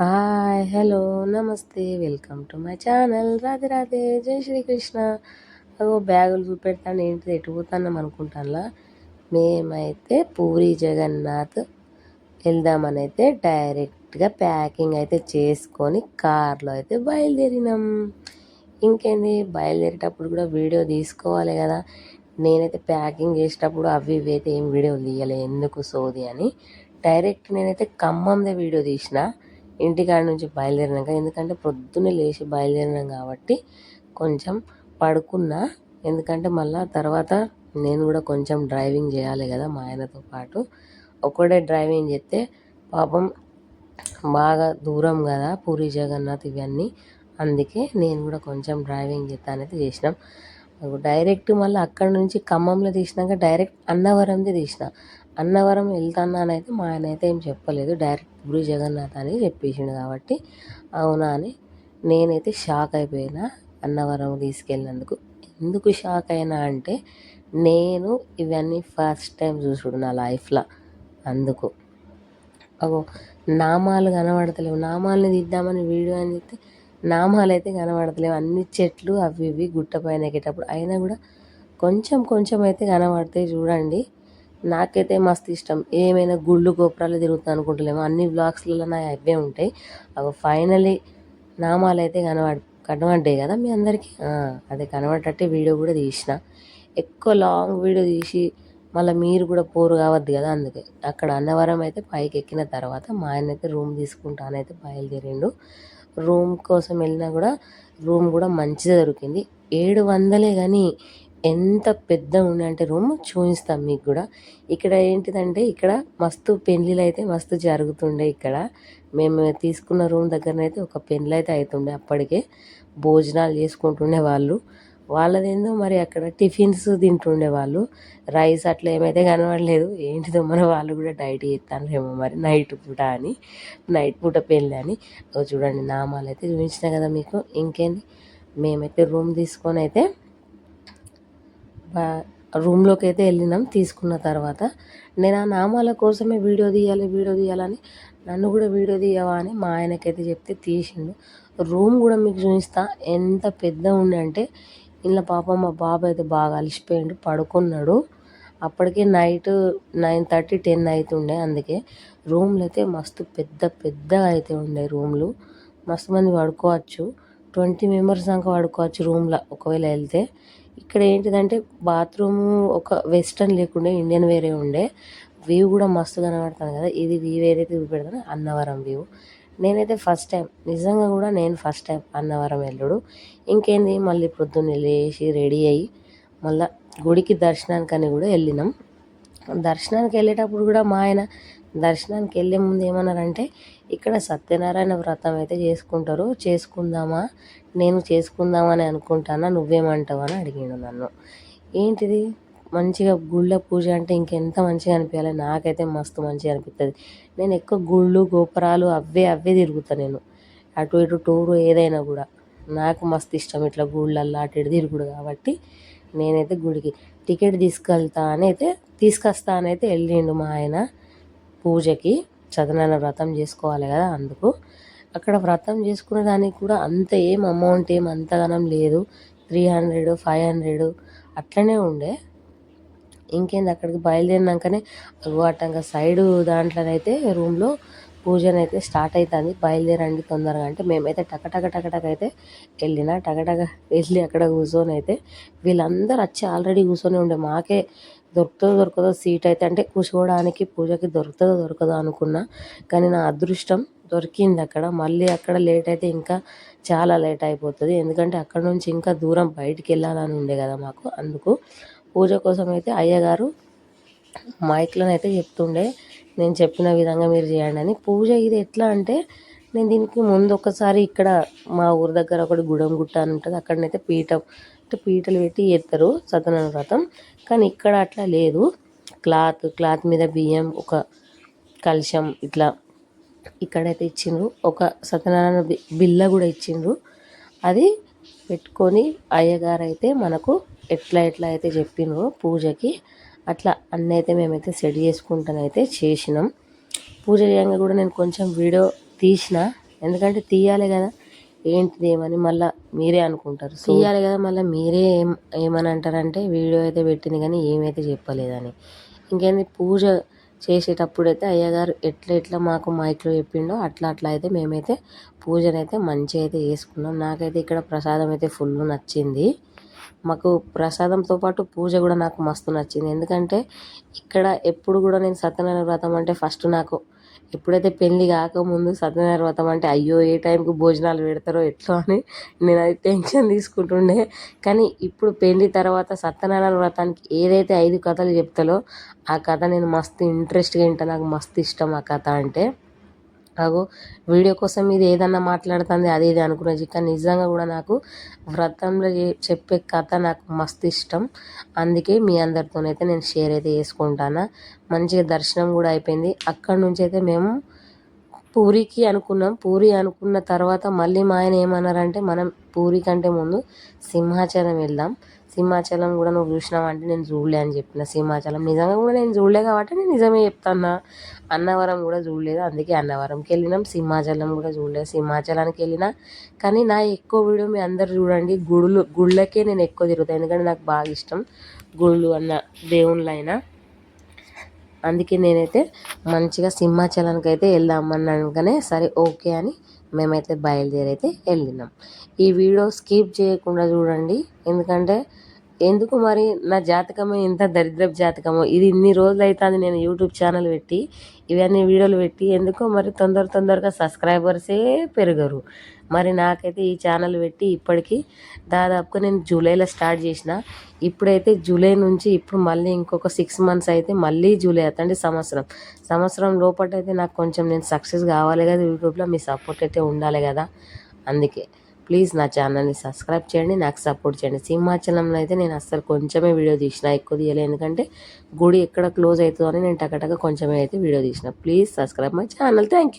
Hi hello నమస్తే welcome to my channel Radhe Radhe జై శ్రీకృష్ణ. అగో బ్యాగులు చూపెడతాను ఏంటిది ఎటు పోతాన్నాం అనుకుంటానులా. మేమైతే పూరి జగన్నాథ్ వెళ్దామని అయితే డైరెక్ట్గా ప్యాకింగ్ అయితే చేసుకొని కార్లో అయితే బయలుదేరినాం. ఇంకేంది బయలుదేరేటప్పుడు కూడా వీడియో తీసుకోవాలి కదా. నేనైతే ప్యాకింగ్ చేసేటప్పుడు అవి ఇవి అయితే ఏం వీడియో తీయలే, ఎందుకు సోది అని డైరెక్ట్ నేనైతే ఖమ్మందే వీడియో తీసిన ఇంటికాడ నుంచి బయలుదేరినాక. ఎందుకంటే పొద్దున్నే లేచి బయలుదేరినాం కాబట్టి కొంచెం పడుకున్నా. ఎందుకంటే మళ్ళా తర్వాత నేను కూడా కొంచెం డ్రైవింగ్ చేయాలి కదా మా ఆయనతో పాటు. ఒకడే డ్రైవింగ్ చేస్తే పాపం బాగా దూరం కదా పూరి జగన్నాథ్ ఇవన్నీ, అందుకే నేను కూడా కొంచెం డ్రైవింగ్ చేస్తానైతే చేసినాం. డైరెక్ట్ మళ్ళీ అక్కడ నుంచి ఖమ్మంలో తీసినాక డైరెక్ట్ అన్నవరంది తీసిన. అన్నవరం వెళ్తానైతే మా ఆయన అయితే ఏం చెప్పలేదు, డైరెక్ట్ పూరి జగన్నాథ్ అని చెప్పేసిండు కాబట్టి అవునా అని నేనైతే షాక్ అయిపోయినా అన్నవరం తీసుకెళ్ళినందుకు. ఎందుకు షాక్ అయినా అంటే నేను ఇవన్నీ ఫస్ట్ టైం చూసుడు నా లైఫ్లో, అందుకు. అగో నామాలు కనబడతలేవు, నామాలని తీద్దామని వీడియో అని చెప్తే నామాలు అయితే కనబడతలేవు. అన్ని చెట్లు అవి ఇవి గుట్ట పైన ఎక్కేటప్పుడు అయినా కూడా కొంచెం కొంచెం అయితే కనబడతాయి చూడండి. నాకైతే మస్తు ఇష్టం. ఏమైనా గుళ్ళు గోపురాలు తిరుగుతాను అనుకుంటలేమో, అన్ని బ్లాగ్స్లలో నా అవే ఉంటాయి. అవి ఫైనలీ నామాలు అయితే కనబడ్డాయి కదా మీ అందరికీ. అదే కనబడేటట్టే వీడియో కూడా తీసిన. ఎక్కువ లాంగ్ వీడియో తీసి మళ్ళీ మీరు కూడా పోరు కావద్దు కదా, అందుకే. అక్కడ అన్నవరం అయితే పైకి ఎక్కిన తర్వాత మా ఆయన అయితే రూమ్ తీసుకుంటానైతే బయలుదేరిండు. రూమ్ కోసం వెళ్ళినా కూడా రూమ్ కూడా మంచిగా దొరికింది. 700 కానీ ఎంత పెద్ద ఉండే అంటే రూమ్ చూపిస్తాం మీకు కూడా. ఇక్కడ ఏంటిదంటే ఇక్కడ మస్తు పెళ్ళిళ్ళు అయితే మస్తు జరుగుతుండే. ఇక్కడ మేము తీసుకున్న రూమ్ దగ్గరనైతే ఒక పెళ్ళి అయితే అవుతుండే. అప్పటికే భోజనాలు చేసుకుంటుండే వాళ్ళు. వాళ్ళదేందో మరి అక్కడ టిఫిన్స్ తింటుండే వాళ్ళు. రైస్ అట్లా ఏమైతే కనబడలేదు. ఏంటిదో మన వాళ్ళు కూడా డైట్ చేస్తారేమో మరి నైట్ పూట అని, నైట్ పూట పెళ్ళి అని. చూడండి నామాలు అయితే చూపించిన కదా మీకు. ఇంకేంది మేమైతే రూమ్ తీసుకొని అయితే రూమ్లోకి అయితే వెళ్ళినాం. తీసుకున్న తర్వాత నేను ఆ నామాల కోసమే వీడియో తీయాలని నన్ను కూడా వీడియో తీయవా అని మా ఆయనకైతే చెప్తే తీసిండు. రూమ్ కూడా మీకు చూపిస్తా ఎంత పెద్ద ఉండే అంటే. ఇంట్లో పాపం మా బాబు అయితే బాగా అలసిపోయిండు, పడుకున్నాడు. అప్పటికే నైట్ 9:30 10 అవుతుండే. అందుకే రూమ్లు అయితే మస్తు పెద్ద పెద్దగా అయితే ఉండే రూమ్లు. మస్తు మంది పడుకోవచ్చు, 20 మెంబర్స్ దాకా పడుకోవచ్చు రూమ్లో ఒకవేళ వెళ్తే. ఇక్కడ ఏంటిదంటే బాత్రూము ఒక వెస్టర్న్ లేకుండే, ఇండియన్ వేరే ఉండే. వ్యూ కూడా మస్తు కనబడుతుంది కదా. ఇది వ్యూ ఏదైతే చూపెడతానో అన్నవరం వ్యూ. నేనైతే ఫస్ట్ టైం, నిజంగా కూడా నేను ఫస్ట్ టైం అన్నవరం వెళ్ళడు. ఇంకేంది మళ్ళీ పొద్దున్నే లేచి రెడీ అయ్యి మళ్ళీ గుడికి దర్శనానికని కూడా వెళ్ళినాం. దర్శనానికి వెళ్ళేటప్పుడు కూడా మా ఆయన దర్శనానికి వెళ్ళే ముందు ఏమన్నారంటే ఇక్కడ సత్యనారాయణ వ్రతం అయితే చేసుకుందామా, నేను చేసుకుందామని అనుకుంటానా, నువ్వేమంటావు అని అడిగాడు నన్ను. ఏంటిది మంచిగా గుళ్ళ పూజ అంటే ఇంకెంత మంచిగా అనిపించాలి. నాకైతే మస్తు మంచిగా అనిపిస్తుంది. నేను ఎక్కువ గుళ్ళు గోపురాలు అవే తిరుగుతాను నేను. అటు ఇటు టూరు ఏదైనా కూడా నాకు మస్తు ఇష్టం. ఇట్లా గుళ్ళల్లో అటు ఇటు తిరుగుడు కాబట్టి నేనైతే గుడికి టికెట్ తీసుకొస్తా అని అయితే వెళ్ళిండు మా ఆయన పూజకి. సత్యనారాయణ వ్రతం చేసుకోవాలి కదా, అందుకు. అక్కడ వ్రతం చేసుకునే దానికి కూడా అంత ఏం అమౌంట్ ఏం అంతగానం లేదు. 300 500 అట్లనే ఉండే. ఇంకేంది అక్కడికి బయలుదేరినాకనే అటంగా సైడు దాంట్లోనైతే రూమ్లో పూజనైతే స్టార్ట్ అవుతుంది. బయలుదేరండి తొందరగా అంటే మేమైతే టకటక అయితే వెళ్ళిన. టకటక వెళ్ళి అక్కడ కూర్చొని అయితే వీళ్ళందరూ వచ్చి ఆల్రెడీ కూర్చొని ఉండే. మాకే దొరకదో సీట్ అయితే, అంటే కూర్చోవడానికి పూజకి దొరకదో అనుకున్నా. కానీ నా అదృష్టం దొరికింది అక్కడ. మళ్ళీ అక్కడ లేట్ అయితే ఇంకా చాలా లేట్ అయిపోతుంది. ఎందుకంటే అక్కడ నుంచి ఇంకా దూరం బయటికి వెళ్ళాలని ఉండే కదా మాకు. అందుకు పూజ కోసం అయితే అయ్యగారు మైక్లోనైతే చెప్తుండే, నేను చెప్పిన విధంగా మీరు చేయండి అని. పూజ ఇది ఎట్లా అంటే నేను దీనికి ముందు ఒకసారి ఇక్కడ మా ఊరి దగ్గర ఒకటి గుట్ట అని ఉంటుంది. అక్కడనైతే పీటలు పెట్టి చేస్తారు సత్యనారాయణ వ్రతం. కానీ ఇక్కడ అట్లా లేదు. క్లాత్ మీద బియ్యం, ఒక కలశం ఇట్లా ఇక్కడైతే ఇచ్చిండ్రు. ఒక సత్యనారాయణ బిల్ల కూడా ఇచ్చిండ్రు. అది పెట్టుకొని అయ్యగారు అయితే మనకు ఎట్లా అయితే చెప్పినో పూజకి అట్లా అన్నీ అయితే మేమైతే సెట్ చేసుకుంటానైతే చేసినాం. పూజ చేయంగా కూడా నేను కొంచెం వీడియో తీసిన. ఎందుకంటే తీయాలి కదా, ఏంటిది ఏమని మళ్ళీ మీరే అనుకుంటారు. తీయాలి కదా, మళ్ళీ మీరే ఏమని అంటారంటే వీడియో అయితే పెట్టింది కానీ ఏమైతే చెప్పలేదని. ఇంకేంది, పూజ చేసేటప్పుడైతే అయ్యగారు ఎట్లా మాకు మైక్లో చెప్పిండో అట్లా అయితే మేమైతే పూజనైతే మంచిగా అయితే చేసుకున్నాం. నాకైతే ఇక్కడ ప్రసాదం అయితే ఫుల్ నచ్చింది. మాకు ప్రసాదంతో పాటు పూజ కూడా నాకు మస్తు నచ్చింది. ఎందుకంటే ఇక్కడ ఎప్పుడు కూడా నేను సత్యనారాయణ వ్రతం అంటే ఫస్ట్ నాకు ఎప్పుడైతే పెళ్ళి కాకముందు సత్యనారాయణ వ్రతం అంటే అయ్యో ఏ టైంకి భోజనాలు పెడతారో ఎట్లా అని నేను అది టెన్షన్ తీసుకుంటుండే. కానీ ఇప్పుడు పెళ్ళి తర్వాత సత్యనారాయణ వ్రతానికి ఏదైతే 5 కథలు చెప్తాలో ఆ కథ నేను మస్తు ఇంట్రెస్ట్గా వింటా. నాకు మస్తు ఇష్టం ఆ కథ అంటే. అగో వీడియో కోసం ఇది ఏదన్నా మాట్లాడుతుంది అది ఇది అనుకునేది, కానీ నిజంగా కూడా నాకు వ్రతంలో చెప్పే కథ నాకు మస్తు ఇష్టం. అందుకే మీ అందరితోనైతే నేను షేర్ అయితే చేసుకుంటాను. మంచిగా దర్శనం కూడా అయిపోయింది. అక్కడి నుంచి అయితే మేము పూరికి అనుకున్నాం. పూరి అనుకున్న తర్వాత మళ్ళీ మా ఆయన ఏమన్నారంటే మనం పూరి కంటే ముందు సింహాచలం వెళ్దాం, సింహాచలం కూడా నువ్వు చూసినావంటే నేను చూడలే అని చెప్పిన. సింహాచలం నిజంగా కూడా నేను చూడలే కాబట్టి నేను నిజమే చెప్తాను. అన్నవరం కూడా చూడలేదు, అందుకే అన్నవరంకి వెళ్ళినాం. సింహాచలం కూడా చూడలేదు, సింహాచలానికి వెళ్ళినా. కానీ నా ఎక్కువ వీడియో మీ అందరు చూడండి, గుళ్ళకే నేను ఎక్కువ తిరుగుతాను. ఎందుకంటే నాకు బాగా ఇష్టం గుళ్ళు అన్న దేవుళ్ళైనా. అందుకే నేనైతే మంచిగా సింహాచలానికి అయితే వెళ్దామన్నాకనే సరే ఓకే అని మేమైతే బయలుదేరైతే వెళ్ళినాం. ఈ వీడియో స్కిప్ చేయకుండా చూడండి. ఎందుకు మరి నా జాతకమే ఇంత దరిద్రపు జాతకమో, ఇది ఇన్ని రోజులు అవుతుంది నేను యూట్యూబ్ ఛానల్ పెట్టి ఇవన్నీ వీడియోలు పెట్టి, ఎందుకో మరి తొందరగా సబ్స్క్రైబర్సే పెరగరు. మరి నాకైతే ఈ ఛానల్ పెట్టి ఇప్పటికీ దాదాపుగా నేను జూలైలో స్టార్ట్ చేసిన. ఇప్పుడైతే జూలై నుంచి ఇప్పుడు మళ్ళీ ఇంకొక 6 months అయితే మళ్ళీ జూలై అవుతుంది, సంవత్సరం లోపటైతే నాకు కొంచెం నేను సక్సెస్ కావాలి కదా యూట్యూబ్లో, మీ సపోర్ట్ అయితే ఉండాలి కదా. అందుకే ప్లీజ్ నా ఛానల్ని సబ్స్క్రైబ్ చేయండి, నాకు సపోర్ట్ చేయండి. సింహాచలంలో అయితే నేను అస్సలు కొంచెమే వీడియో తీసిన, ఎక్కువ తీయలేదు. ఎందుకంటే గుడి ఎక్కడ క్లోజ్ అవుతుందో అని నేను టకటక కొంచెమే అయితే వీడియో తీసిన. Please subscribe my channel. Thank you.